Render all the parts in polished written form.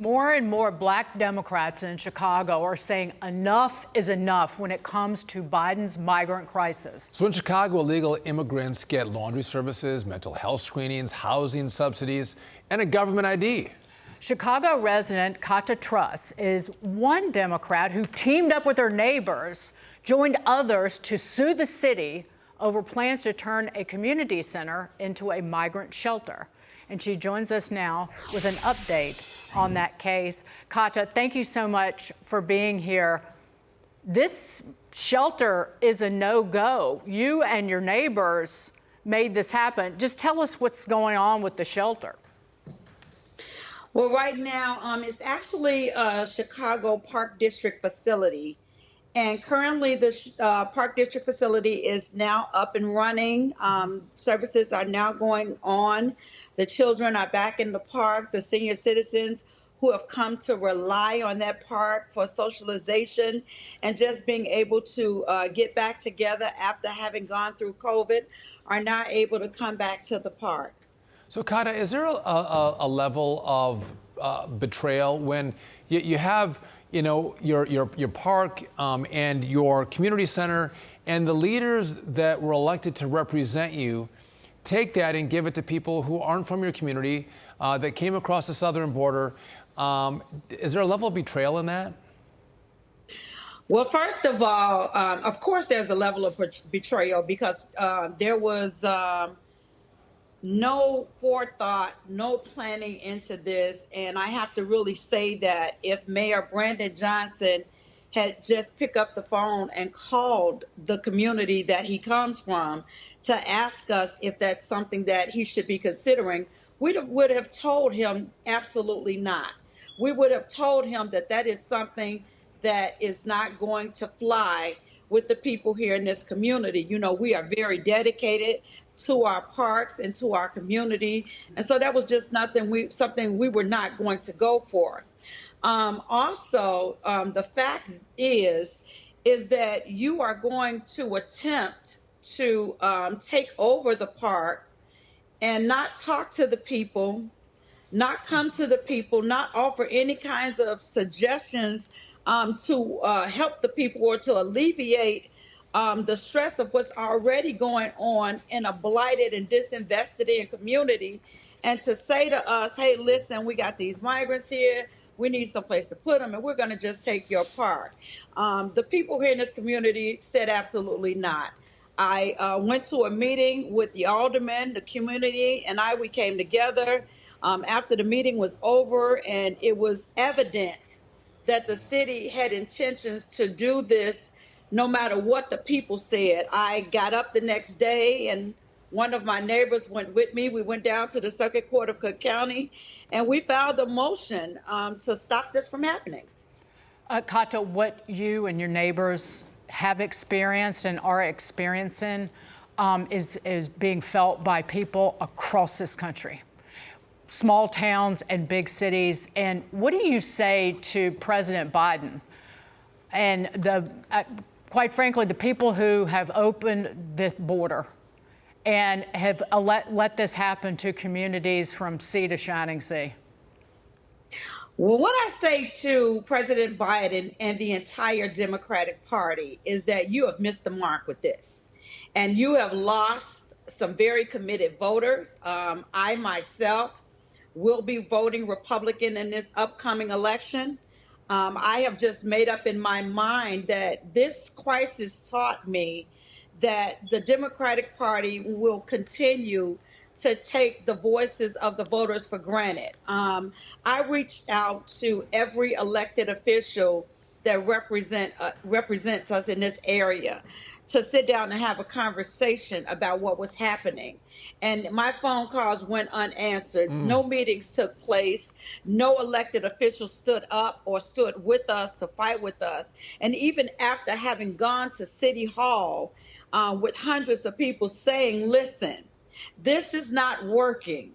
More and more black Democrats in Chicago are saying enough is enough when it comes to Biden's migrant crisis. So in Chicago, illegal immigrants get laundry services, mental health screenings, housing subsidies, and a government ID. Chicago resident Cata Truss is one Democrat who teamed up with her neighbors, joined others to sue the city over plans to turn a community center into a migrant shelter. And she joins us now with an update on that case. Cata, thank you so much for being here. This shelter is a no-go. You and your neighbors made this happen. Just tell us what's going on with the shelter. Well, right now, it's actually a Chicago Park District facility. And currently, the Park District facility is now up and running. Services are now going on. The children are back in the park. The senior citizens who have come to rely on that park for socialization and just being able to get back together after having gone through COVID are now able to come back to the park. So, Cata, is there a level of betrayal when you have, you know, your park and your community center, and the leaders that were elected to represent you take that and give it to people who aren't from your community, that came across the southern border? Is there a level of betrayal in that? Well, first of all, of course, there's a level of betrayal because there was no forethought, no planning into this. And I have to really say that if Mayor Brandon Johnson had just picked up the phone and called the community that he comes from to ask us if that's something that he should be considering, we would have told him absolutely not. We would have told him that that is something that is not going to fly with the people here in this community. You know, we are very dedicated to our parks and to our community. And so that was just something we were not going to go for. Also, the fact is that you are going to attempt to take over the park and not talk to the people, not come to the people, not offer any kinds of suggestions to help the people or to alleviate the stress of what's already going on in a blighted and disinvested in community, and to say to us, hey, listen, we got these migrants here. We need someplace to put them, and we're going to just take your park. The people here in this community said absolutely not. I went to a meeting with the aldermen, the community, and we came together after the meeting was over, and it was evident that the city had intentions to do this no matter what the people said. I got up the next day, and one of my neighbors went with me. We went down to the Circuit Court of Cook County, and we filed a motion to stop this from happening. Cata, what you and your neighbors have experienced and are experiencing is being felt by people across this country, small towns and big cities. And what do you say to President Biden and quite frankly, the people who have opened the border and have let this happen to communities from sea to shining sea? Well, what I say to President Biden and the entire Democratic Party is that you have missed the mark with this, and you have lost some very committed voters. I myself will be voting Republican in this upcoming election. I have just made up in my mind that this crisis taught me that the Democratic Party will continue to take the voices of the voters for granted. I reached out to every elected official that represents us in this area to sit down and have a conversation about what was happening. And my phone calls went unanswered. No meetings took place. No elected officials stood up or stood with us to fight with us. And even after having gone to City Hall with hundreds of people saying, listen, this is not working.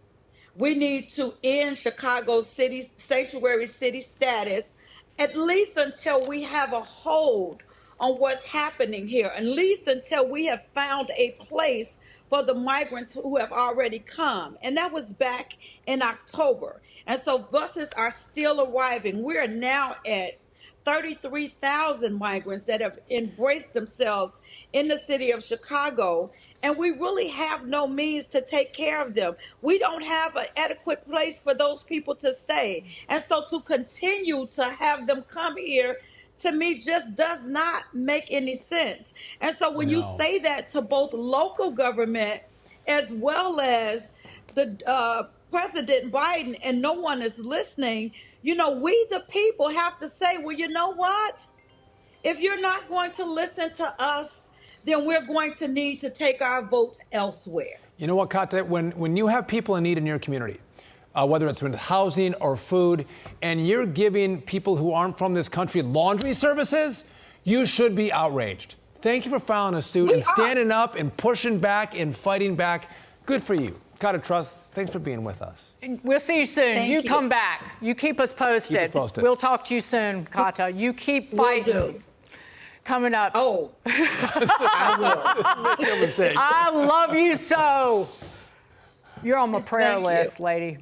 We need to end Chicago's sanctuary city status, at least until we have a hold on what's happening here, at least until we have found a place for the migrants who have already come. And that was back in October. And so buses are still arriving. We're now at 33,000 migrants that have embraced themselves in the city of Chicago, and we really have no means to take care of them. We don't have an adequate place for those people to stay. And so to continue to have them come here, to me, just does not make any sense. And so when you No. say that to both local government as well as the President Biden, and no one is listening, we the people have to say, well, you know what? If you're not going to listen to us, then we're going to need to take our votes elsewhere. You know what, Cata? When you have people in need in your community, whether it's with housing or food, and you're giving people who aren't from this country laundry services, you should be outraged. Thank you for filing a suit and standing up and pushing back and fighting back. Good for you. Cata Truss, thanks for being with us. We'll see you soon. Thank You you. come back. You keep us posted. Keep us posted. We'll talk to you soon, Cata. You keep Will fighting. do. Coming up. Oh, I will. Make no mistake. I love you so. You're on my prayer Thank you. list, lady.